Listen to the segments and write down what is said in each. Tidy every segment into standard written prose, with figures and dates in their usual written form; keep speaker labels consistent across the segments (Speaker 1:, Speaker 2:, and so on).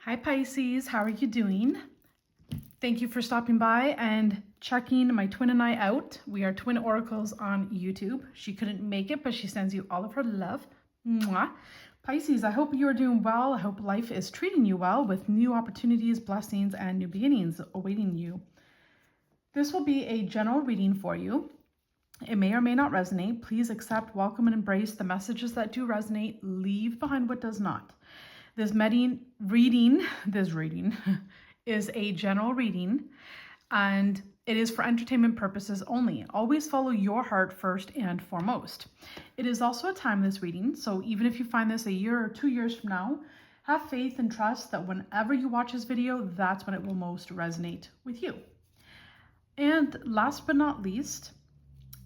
Speaker 1: Hi Pisces, how are you doing? Thank you for stopping by and checking my twin and I out. We are Twin Oracles on YouTube. She couldn't make it, but she sends you all of her love. Mwah. Pisces, I hope you are doing well. I hope life is treating you well with new opportunities, blessings, and new beginnings awaiting you. This will be a general reading for you. It may or may not resonate. Please accept, welcome, and embrace the messages that do resonate. Leave behind what does not. This reading is a general reading, and it is for entertainment purposes only. Always follow your heart first and foremost. It is also a timeless reading, so even if you find this a year or 2 years from now, have faith and trust that whenever you watch this video, that's when it will most resonate with you. And last but not least,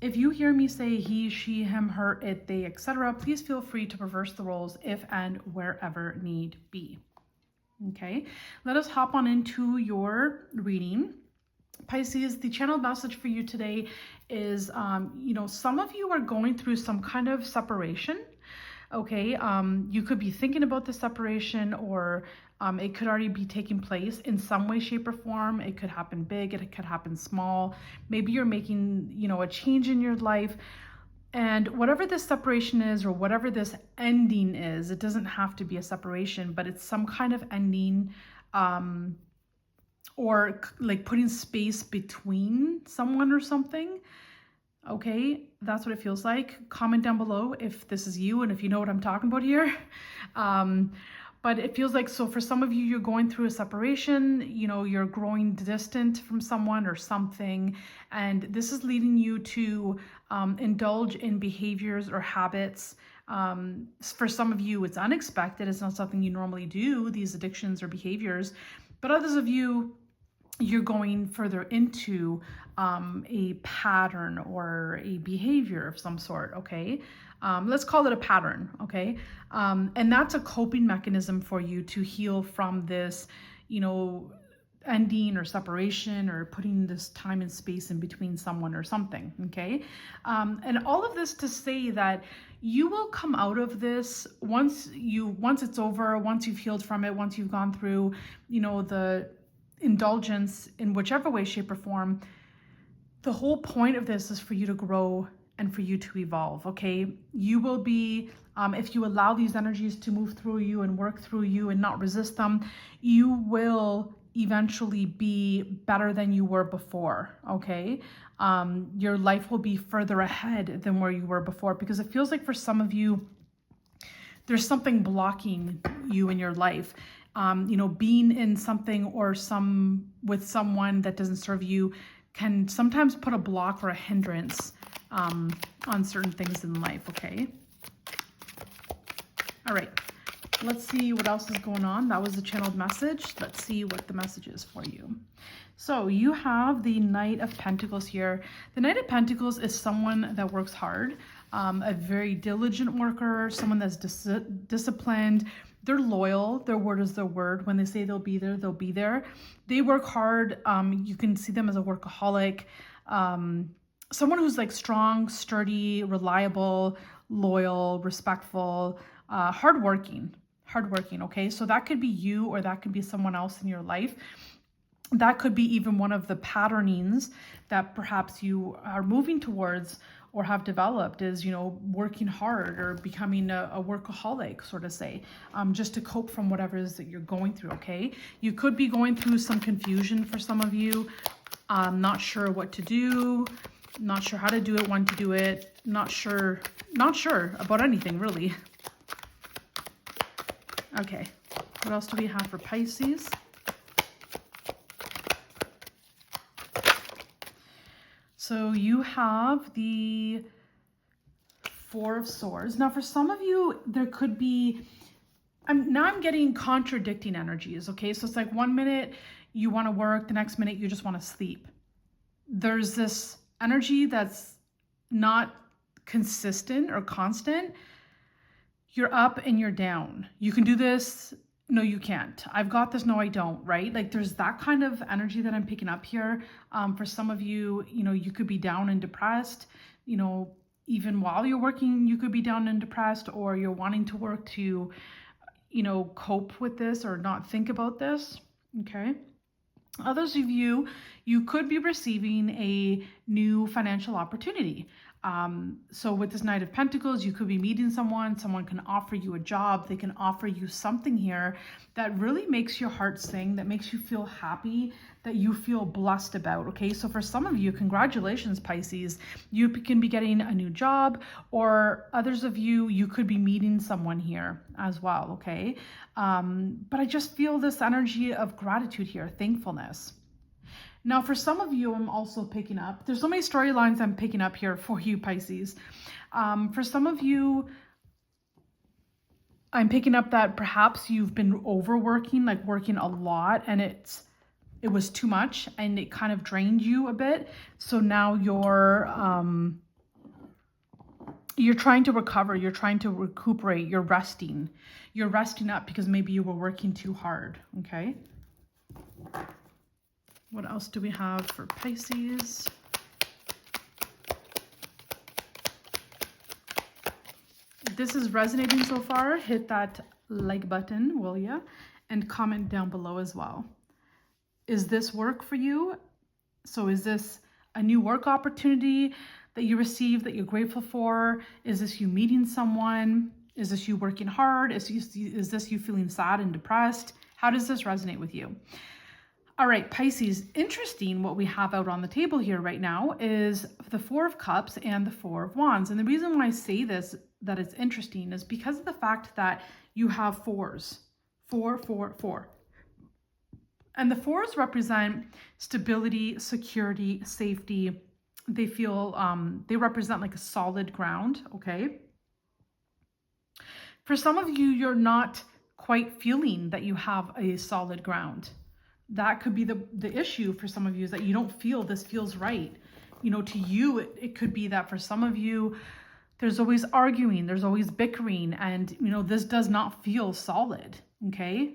Speaker 1: if you hear me say he, she, him, her, it, they, etc., please feel free to reverse the roles if and wherever need be. Okay, let us hop on into your reading. Pisces, the channel message for you today is, some of you are going through some kind of separation. Okay, you could be thinking about the separation, or it could already be taking place in some way, shape, or form. It could happen big, it could happen small. Maybe you're making, a change in your life. And whatever this separation is, or whatever this ending is, it doesn't have to be a separation, but it's some kind of ending, or like putting space between someone or something. Okay, that's what it feels like. Comment down below if this is you and if you know what I'm talking about here. But it feels like, so for some of you, you're going through a separation, you're growing distant from someone or something, and this is leading you to indulge in behaviors or habits. For some of you, it's unexpected. It's not something you normally do, these addictions or behaviors. But others of you, you're going further into a pattern or a behavior of some sort, okay? Let's call it a pattern, okay? And that's a coping mechanism for you to heal from this, ending or separation, or putting this time and space in between someone or something, okay? And all of this to say that you will come out of this once it's over, once you've healed from it, once you've gone through, the indulgence in whichever way, shape, or form. The whole point of this is for you to grow and for you to evolve, okay? You will be, if you allow these energies to move through you and work through you and not resist them, you will eventually be better than you were before, okay? Your life will be further ahead than where you were before, because it feels like for some of you, there's something blocking you in your life. Being in something or with someone that doesn't serve you can sometimes put a block or a hindrance on certain things in life, okay? All right, let's see what else is going on. That was the channeled message. Let's see what the message is for you. So you have the Knight of Pentacles here. The Knight of Pentacles is someone that works hard, a very diligent worker, someone that's disciplined. They're loyal. Their word is their word. When they say they'll be there, they'll be there. They work hard. You can see them as a workaholic. Someone who's like strong, sturdy, reliable, loyal, respectful, hardworking, okay? So that could be you, or that could be someone else in your life. That could be even one of the patternings that perhaps you are moving towards or have developed, is, working hard or becoming a workaholic, sort of say, just to cope from whatever it is that you're going through, okay? You could be going through some confusion for some of you, not sure what to do, not sure how to do it, when to do it, not sure about anything, really. Okay, what else do we have for Pisces? So you have the Four of Swords. Now for some of you, there could be, I'm getting contradicting energies, okay? So it's like 1 minute you want to work, the next minute you just want to sleep. There's this energy that's not consistent or constant. You're up and you're down. You can do this. No, you can't. I've got this. No, I don't, right? Like there's that kind of energy that I'm picking up here. For some of you, you could be down and depressed, even while you're working, you could be down and depressed, or you're wanting to work to you know, cope with this or not think about this. Okay. Others of you, you could be receiving a new financial opportunity. So with this Knight of Pentacles, you could be meeting someone can offer you a job, they can offer you something here that really makes your heart sing, that makes you feel happy, that you feel blessed about, okay? So for some of you, congratulations, Pisces, you can be getting a new job, or others of you, you could be meeting someone here as well, okay? But I just feel this energy of gratitude here, thankfulness. Now, for some of you, I'm also picking up, there's so many storylines I'm picking up here for you, Pisces. For some of you, I'm picking up that perhaps you've been overworking, like working a lot, and it was too much and it kind of drained you a bit. So now you're trying to recover, you're trying to recuperate, you're resting up because maybe you were working too hard, okay? What else do we have for Pisces? If this is resonating so far, hit that like button, will ya? And comment down below as well. Is this work for you? So is this a new work opportunity that you received that you're grateful for? Is this you meeting someone? Is this you working hard? Is this you feeling sad and depressed? How does this resonate with you? All right, Pisces, interesting what we have out on the table here right now is the Four of Cups and the Four of Wands. And the reason why I say this, that it's interesting, is because of the fact that you have fours. 4, 4, 4. And the fours represent stability, security, safety. They feel, they represent like a solid ground, okay? For some of you, you're not quite feeling that you have a solid ground. That could be the issue for some of you, is that you don't feel this feels right. You know, to you, it could be that for some of you, there's always arguing, there's always bickering, and, you know, this does not feel solid, okay?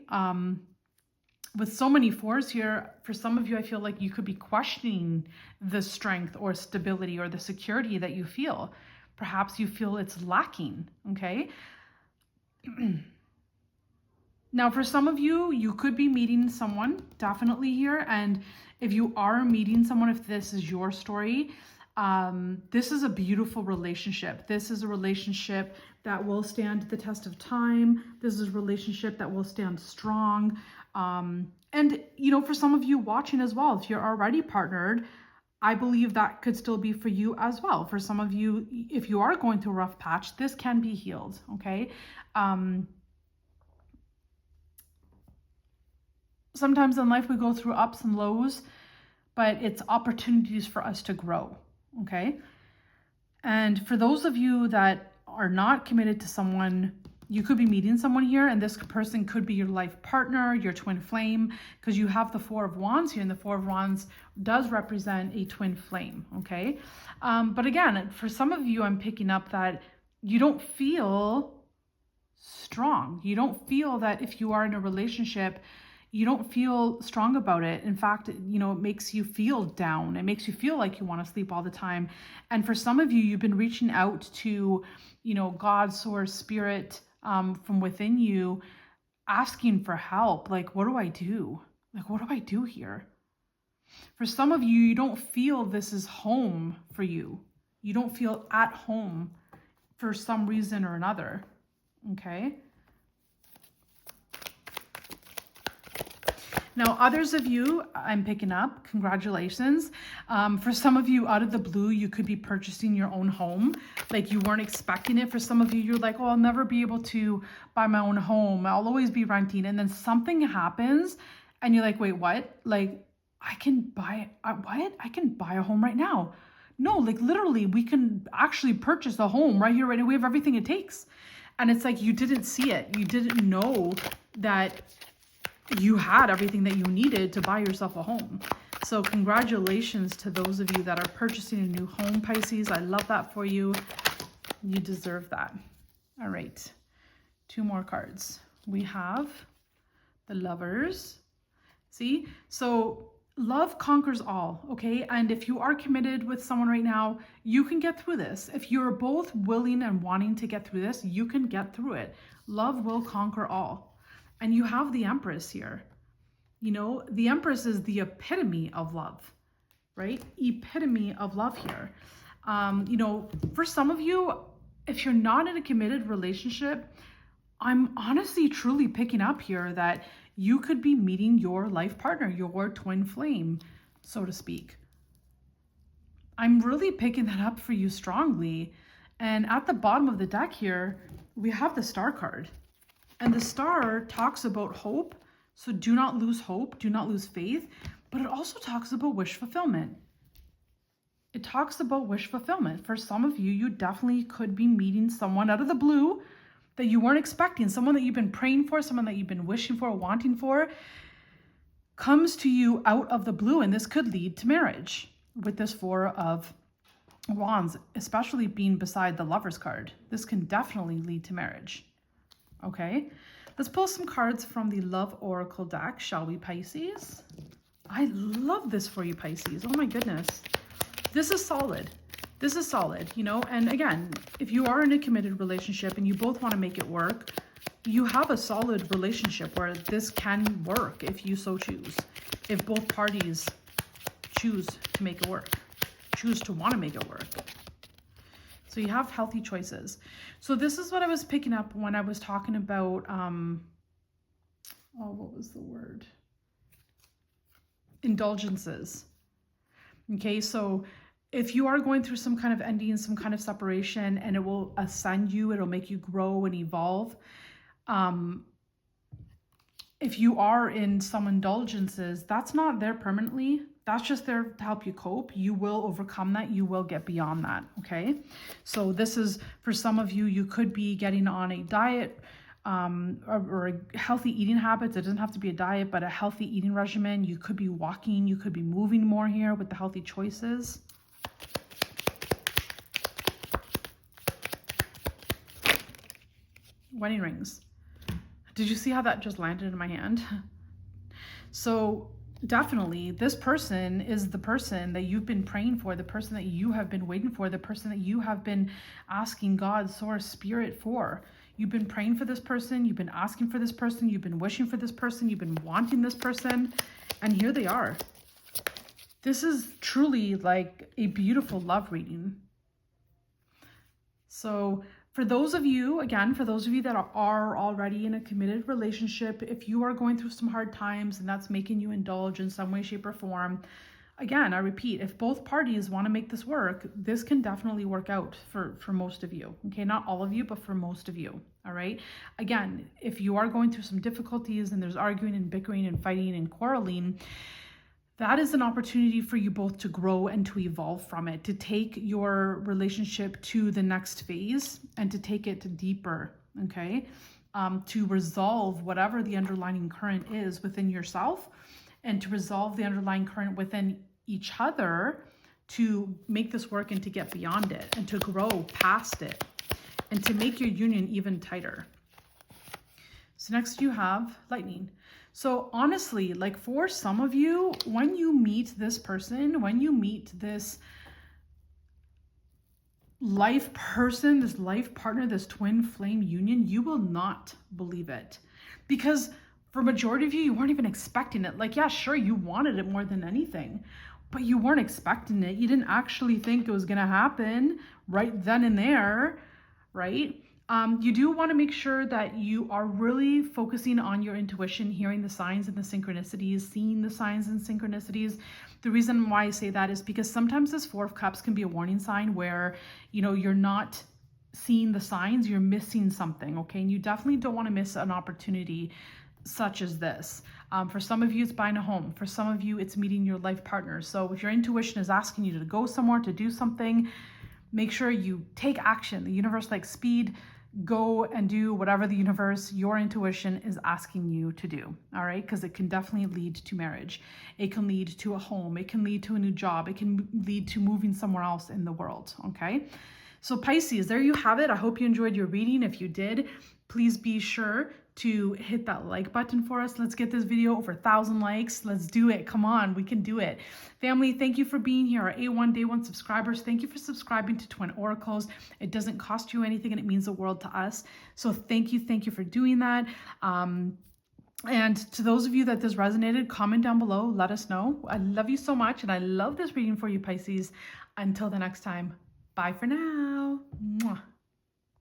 Speaker 1: With so many fours here, for some of you, I feel like you could be questioning the strength or stability or the security that you feel. Perhaps you feel it's lacking, okay? Now, for some of you, you could be meeting someone, definitely here. And if you are meeting someone, if this is your story, this is a beautiful relationship. This is a relationship that will stand the test of time. This is a relationship that will stand strong. And, you know, for some of you watching as well, if you're already partnered, I believe that could still be for you as well. For some of you, if you are going through a rough patch, this can be healed, okay? Sometimes in life we go through ups and lows, but it's opportunities for us to grow, okay? And for those of you that are not committed to someone, you could be meeting someone here, and this person could be your life partner, your twin flame, because you have the Four of Wands here, and the Four of Wands does represent a twin flame, okay? But again, for some of you, I'm picking up that you don't feel strong. You don't feel that if you are in a relationship, you don't feel strong about it. In fact, you know, it makes you feel down. It makes you feel like you want to sleep all the time. And for some of you, you've been reaching out to, you know, God, source, spirit, from within you, asking for help. Like, what do I do? Like, what do I do here? For some of you, you don't feel this is home for you. You don't feel at home for some reason or another. Okay. Now, others of you, I'm picking up, congratulations. For some of you, out of the blue, you could be purchasing your own home. Like you weren't expecting it. For some of you, you're like, oh, I'll never be able to buy my own home. I'll always be renting. And then something happens and you're like, wait, what? Like, I can buy a home right now. No, like literally, we can actually purchase a home right here, right now. We have everything it takes. And it's like, you didn't see it. You didn't know that you had everything that you needed to buy yourself a home. So congratulations to those of you that are purchasing a new home, Pisces. I love that for you. You deserve that. All right. 2 more cards. We have the Lovers. See? So love conquers all, okay? And if you are committed with someone right now, you can get through this. If you're both willing and wanting to get through this, you can get through it. Love will conquer all. And you have the Empress here. You know, the Empress is the epitome of love, right? Epitome of love here. You know, for some of you, if you're not in a committed relationship, I'm honestly truly picking up here that you could be meeting your life partner, your twin flame, so to speak. I'm really picking that up for you strongly. And at the bottom of the deck here, we have the Star card. And the Star talks about hope. So do not lose hope, do not lose faith. But it also talks about wish fulfillment. It talks about wish fulfillment. For some of you, you definitely could be meeting someone out of the blue that you weren't expecting, someone that you've been praying for, someone that you've been wishing for, wanting for, comes to you out of the blue, and this could lead to marriage with this Four of Wands, especially being beside the Lover's card. This can definitely lead to marriage. Okay, let's pull some cards from the Love Oracle deck, shall we, Pisces? I love this for you, Pisces. Oh my goodness. This is solid. This is solid, you know, and again, if you are in a committed relationship and you both want to make it work, you have a solid relationship where this can work if you so choose. If both parties choose to make it work, choose to want to make it work. So you have healthy choices. So this is what I was picking up when I was talking about, what was the word? Indulgences. Okay, so if you are going through some kind of ending, some kind of separation, and it will ascend you, it'll make you grow and evolve. If you are in some indulgences, that's not there permanently. That's just there to help you cope. You will overcome that. You will get beyond that, okay? So this is, for some of you, you could be getting on a diet, or a healthy eating habits. It doesn't have to be a diet, but a healthy eating regimen. You could be walking, you could be moving more here with the healthy choices. Wedding rings. Did you see how that just landed in my hand? So definitely this person is the person that you've been praying for, the person that you have been waiting for, the person that you have been asking God, source, spirit for. You've been praying for this person, you've been asking for this person, you've been wishing for this person, you've been wanting this person, and here they are. This is truly like a beautiful love reading. So for those of you, again, for those of you that are already in a committed relationship, if you are going through some hard times and that's making you indulge in some way, shape, or form, again, I repeat, if both parties want to make this work, this can definitely work out for most of you. Okay, not all of you, but for most of you. All right. Again, if you are going through some difficulties and there's arguing and bickering and fighting and quarreling, that is an opportunity for you both to grow and to evolve from it, to take your relationship to the next phase and to take it deeper, okay? To resolve whatever the underlying current is within yourself and to resolve the underlying current within each other to make this work and to get beyond it and to grow past it and to make your union even tighter. So next you have lightning. So honestly, like for some of you, when you meet this person, when you meet this life person, this life partner, this twin flame union, you will not believe it. Because for majority of you, you weren't even expecting it. Like, yeah, sure, you wanted it more than anything, but you weren't expecting it. You didn't actually think it was going to happen right then and there, right? You do want to make sure that you are really focusing on your intuition, hearing the signs and the synchronicities, seeing the signs and synchronicities. The reason why I say that is because sometimes this Four of Cups can be a warning sign where, you know, you're not seeing the signs, you're missing something, okay? And you definitely don't want to miss an opportunity such as this. For some of you, it's buying a home. For some of you, it's meeting your life partner. So if your intuition is asking you to go somewhere, to do something, make sure you take action. The universe likes speed. Go and do whatever the universe, your intuition is asking you to do, all right? Because it can definitely lead to marriage. It can lead to a home. It can lead to a new job. It can lead to moving somewhere else in the world, okay? So Pisces, there you have it. I hope you enjoyed your reading. If you did, please be sure to hit that like button for us. Let's get this video over 1,000 likes. Let's do it. Come on, we can do it. Family, thank you for being here. Our A1 Day 1 subscribers, thank you for subscribing to Twin Oracles. It doesn't cost you anything and it means the world to us. So thank you for doing that. And to those of you that this resonated, comment down below, let us know. I love you so much and I love this reading for you, Pisces. Until the next time, bye for now. Mwah.